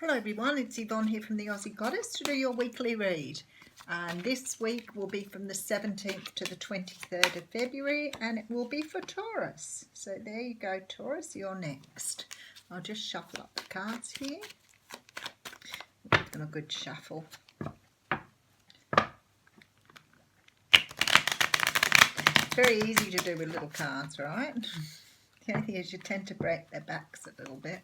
Hello everyone, it's Yvonne here from the Aussie Goddess to do your weekly read. And this week will be from the 17th to the 23rd of February, and it will be for Taurus. So there you go, Taurus, you're next. I'll just shuffle up the cards here. Give them a good shuffle. It's very easy to do with little cards, right? The only thing is you tend to break their backs a little bit.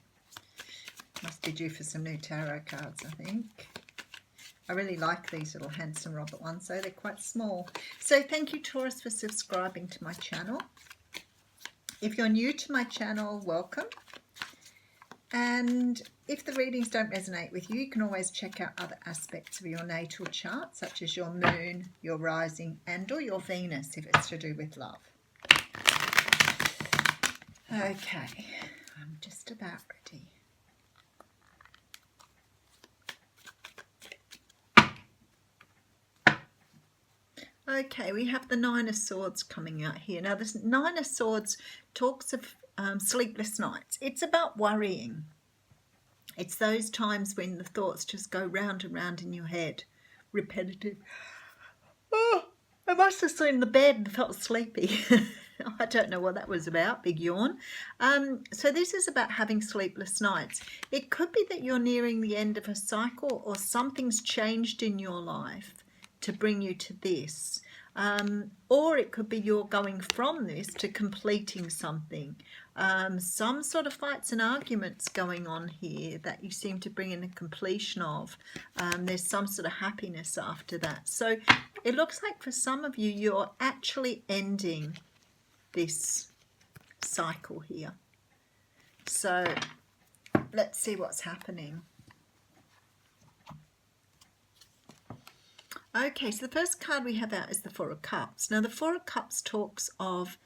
Must be due for some new tarot cards, I think. I really like these little Handsome Robert ones, so they're quite small. So thank you, Taurus, for subscribing to my channel. If you're new to my channel, welcome. And if the readings don't resonate with you, you can always check out other aspects of your natal chart, such as your moon, your rising, and or your Venus, if it's to do with love. Okay, I'm just about ready. Okay, we have the Nine of Swords coming out here. Now, this Nine of Swords talks of sleepless nights. It's about worrying. It's those times when the thoughts just go round and round in your head. Repetitive. Oh, I must have seen the bed and felt sleepy. I don't know what that was about. Big yawn. So this is about having sleepless nights. It could be that you're nearing the end of a cycle, or something's changed in your life to bring you to this, or it could be you're going from this to completing something, some sort of fights and arguments going on here that you seem to bring in a completion of. There's some sort of happiness after that. So it looks like for some of you, you're actually ending this cycle here. So let's see what's happening. Okay, so the first card we have out is the Four of Cups. Now, the Four of Cups talks of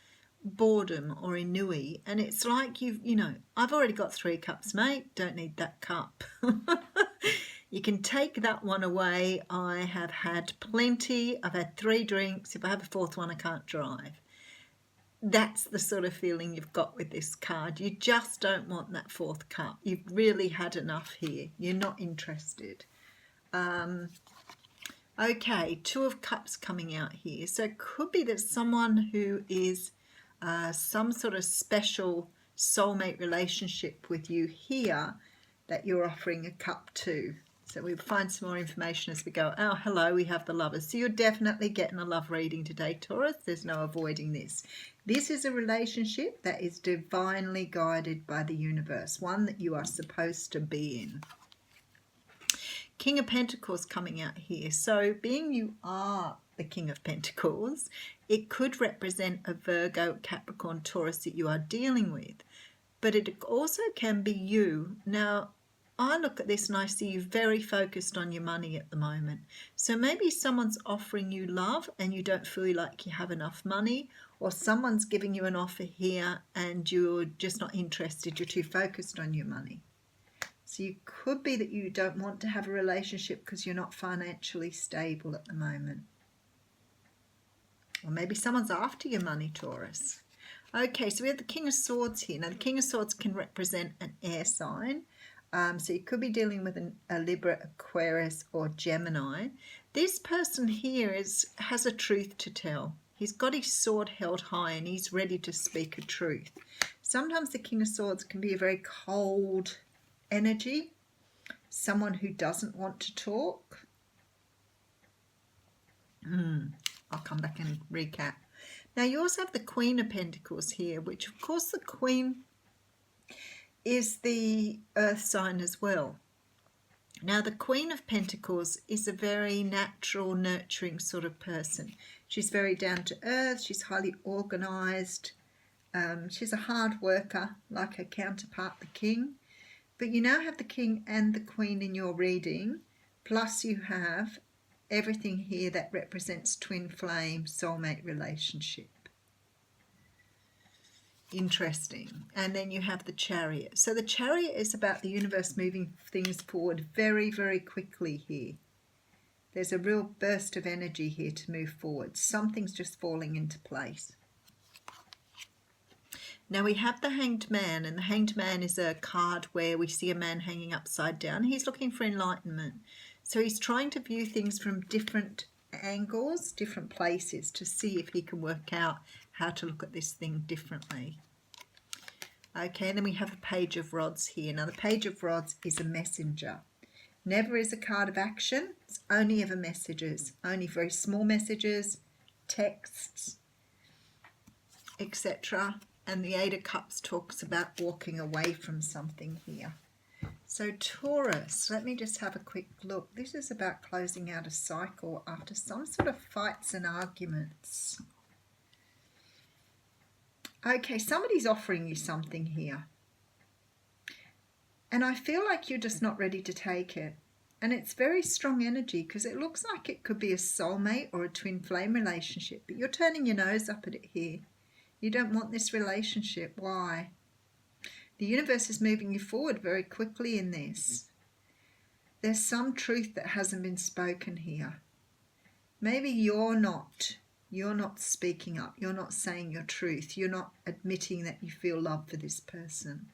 boredom or ennui, and it's like you know, I've already got 3 cups, mate. Don't need that cup. You can take that one away. I have had plenty. I've had 3 drinks. If I have a 4th one, I can't drive. That's the sort of feeling you've got with this card. You just don't want that 4th cup. You've really had enough here. You're not interested. Okay, 2 of Cups coming out here. So it could be that someone who is some sort of special soulmate relationship with you here that you're offering a cup to. So we'll find some more information as we go. Oh, hello, we have the Lovers. So you're definitely getting a love reading today, Taurus. There's no avoiding this. This is a relationship that is divinely guided by the universe, one that you are supposed to be in. King of Pentacles coming out here. So being you are the King of Pentacles, it could represent a Virgo, Capricorn, Taurus that you are dealing with. But it also can be you. Now, I look at this and I see you very focused on your money at the moment. So maybe someone's offering you love and you don't feel like you have enough money, or someone's giving you an offer here and you're just not interested. You're too focused on your money. So you could be that you don't want to have a relationship because you're not financially stable at the moment. Or maybe someone's after your money, Taurus. Okay, so we have the King of Swords here. Now, the King of Swords can represent an air sign. So you could be dealing with a Libra, Aquarius, or Gemini. This person here has a truth to tell. He's got his sword held high and he's ready to speak a truth. Sometimes the King of Swords can be a very cold energy, someone who doesn't want to talk. I'll come back and recap. Now you also have the Queen of Pentacles here, which of course the Queen is the earth sign as well. Now the Queen of Pentacles is a very natural, nurturing sort of person. She's very down to earth, she's highly organized, she's a hard worker like her counterpart, the King. But you now have the King and the Queen in your reading, plus you have everything here that represents twin flame soulmate relationship. Interesting. And then you have the Chariot. So the Chariot is about the universe moving things forward very, very quickly here. There's a real burst of energy here to move forward. Something's just falling into place. Now we have the Hanged Man, and the Hanged Man is a card where we see a man hanging upside down. He's looking for enlightenment. So he's trying to view things from different angles, different places, to see if he can work out how to look at this thing differently. Okay, and then we have a Page of Rods here. Now the Page of Rods is a messenger. Never is a card of action. It's only ever messages, only very small messages, texts, etc. And the Eight of Cups talks about walking away from something here. So Taurus, let me just have a quick look. This is about closing out a cycle after some sort of fights and arguments. Okay, somebody's offering you something here. And I feel like you're just not ready to take it. And it's very strong energy because it looks like it could be a soulmate or a twin flame relationship. But you're turning your nose up at it here. You don't want this relationship. Why? The universe is moving you forward very quickly in this. There's some truth that hasn't been spoken here. Maybe you're not speaking up. You're not saying your truth. You're not admitting that you feel love for this person.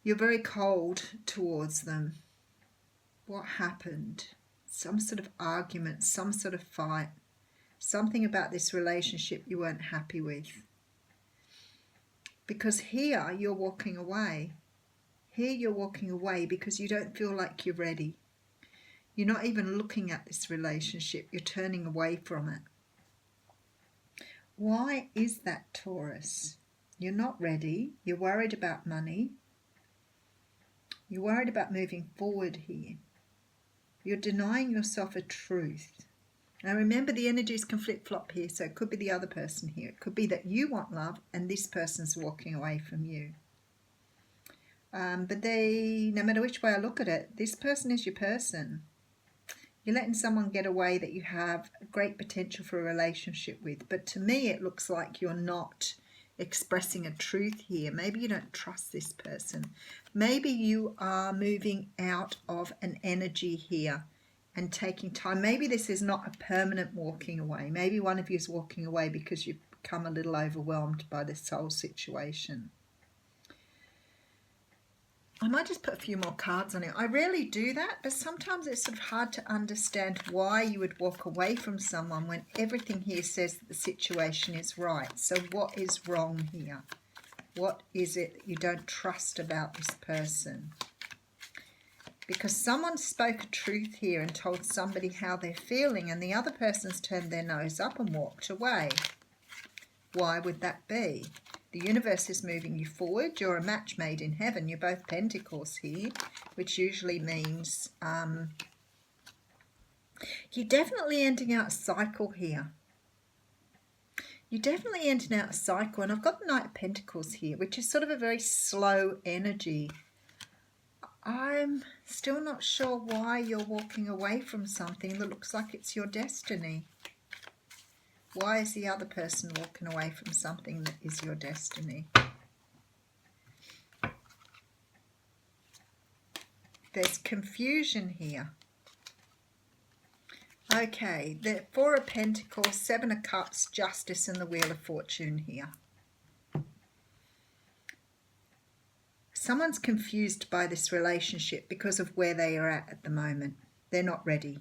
You're very cold towards them. What happened? Some sort of argument, some sort of fight. Something about this relationship you weren't happy with. Because here you're walking away. Here you're walking away because you don't feel like you're ready. You're not even looking at this relationship. You're turning away from it. Why is that, Taurus? You're not ready. You're worried about money. You're worried about moving forward here. You're denying yourself a truth. Now remember, the energies can flip-flop here, so it could be the other person here. It could be that you want love and this person's walking away from you. But no matter which way I look at it, this person is your person. You're letting someone get away that you have great potential for a relationship with. But to me, it looks like you're not expressing a truth here. Maybe you don't trust this person. Maybe you are moving out of an energy here and taking time. Maybe this is not a permanent walking away. Maybe one of you is walking away because you've become a little overwhelmed by this whole situation. I might just put a few more cards on it. I rarely do that, but sometimes it's sort of hard to understand why you would walk away from someone when everything here says that the situation is right. So what is wrong here? What is it that you don't trust about this person? Because someone spoke a truth here and told somebody how they're feeling, and the other person's turned their nose up and walked away. Why would that be? The universe is moving you forward. You're a match made in heaven. You're both pentacles here, which usually means you're definitely ending out a cycle here. You're definitely ending out a cycle. And I've got the Knight of Pentacles here, which is sort of a very slow energy. I'm still not sure why you're walking away from something that looks like it's your destiny. Why is the other person walking away from something that is your destiny? There's confusion here. Okay, the Four of Pentacles, Seven of Cups, Justice, and the Wheel of Fortune here. Someone's confused by this relationship because of where they are at the moment. They're not ready.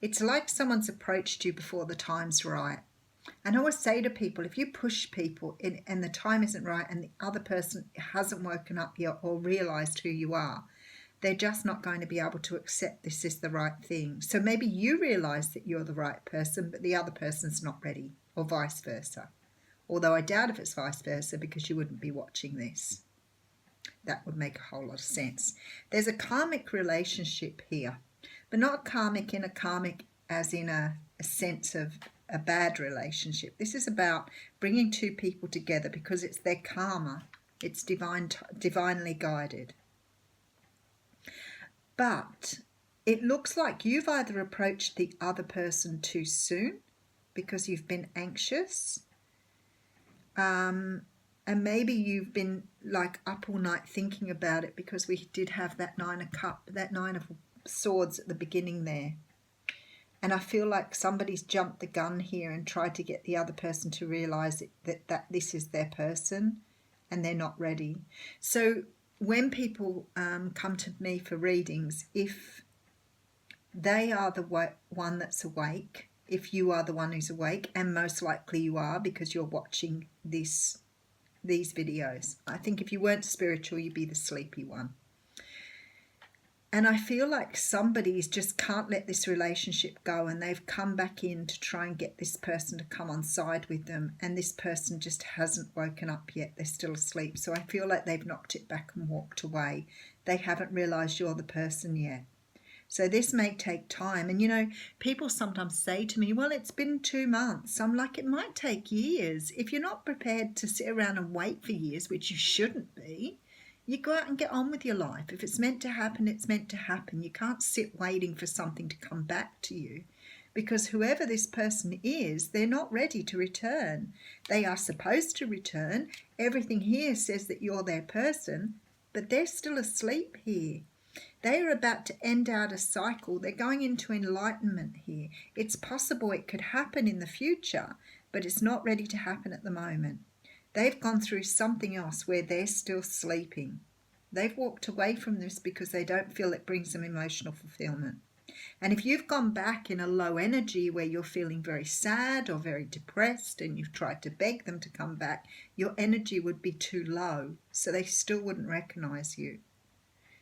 It's like someone's approached you before the time's right. And I always say to people, if you push people and the time isn't right and the other person hasn't woken up yet or realised who you are, they're just not going to be able to accept this is the right thing. So maybe you realise that you're the right person, but the other person's not ready, or vice versa. Although I doubt if it's vice versa because you wouldn't be watching this. That would make a whole lot of sense. There's a karmic relationship here, but not karmic in a karmic as in a sense of a bad relationship. This is about bringing two people together because it's their karma. It's divinely guided. But it looks like you've either approached the other person too soon because you've been anxious, and maybe you've been like up all night thinking about it because we did have that Nine of Swords at the beginning there. And I feel like somebody's jumped the gun here and tried to get the other person to realise that this is their person and they're not ready. So when people come to me for readings, if they are the one that's awake, if you are the one who's awake, and most likely you are because you're watching these videos. I think if you weren't spiritual, you'd be the sleepy one. And I feel like somebody's just can't let this relationship go, and they've come back in to try and get this person to come on side with them, and this person just hasn't woken up yet. They're still asleep. So I feel like they've knocked it back and walked away. They haven't realised you're the person yet. So this may take time. And, you know, people sometimes say to me, well, it's been 2 months. I'm like, it might take years. If you're not prepared to sit around and wait for years, which you shouldn't be, you go out and get on with your life. If it's meant to happen, it's meant to happen. You can't sit waiting for something to come back to you, because whoever this person is, they're not ready to return. They are supposed to return. Everything here says that you're their person, but they're still asleep here. They are about to end out a cycle. They're going into enlightenment here. It's possible it could happen in the future, but it's not ready to happen at the moment. They've gone through something else where they're still sleeping. They've walked away from this because they don't feel it brings them emotional fulfillment. And if you've gone back in a low energy where you're feeling very sad or very depressed and you've tried to beg them to come back, your energy would be too low, so they still wouldn't recognize you.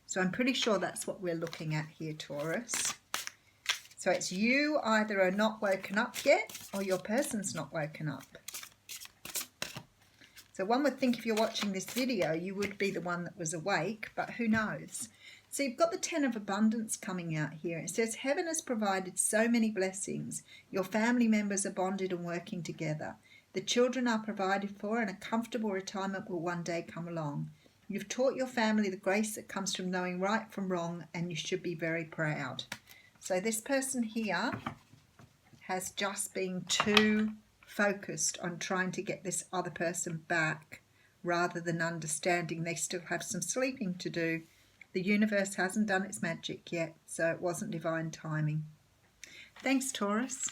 So I'm pretty sure that's what we're looking at here, Taurus. So it's you either are not woken up yet or your person's not woken up. So one would think if you're watching this video, you would be the one that was awake, but who knows? So you've got the 10 of abundance coming out here. It says, heaven has provided so many blessings. Your family members are bonded and working together. The children are provided for, and a comfortable retirement will one day come along. You've taught your family the grace that comes from knowing right from wrong, and you should be very proud. So this person here has just been too focused on trying to get this other person back rather than understanding they still have some sleeping to do. The universe hasn't done its magic yet, so it wasn't divine timing. Thanks, Taurus.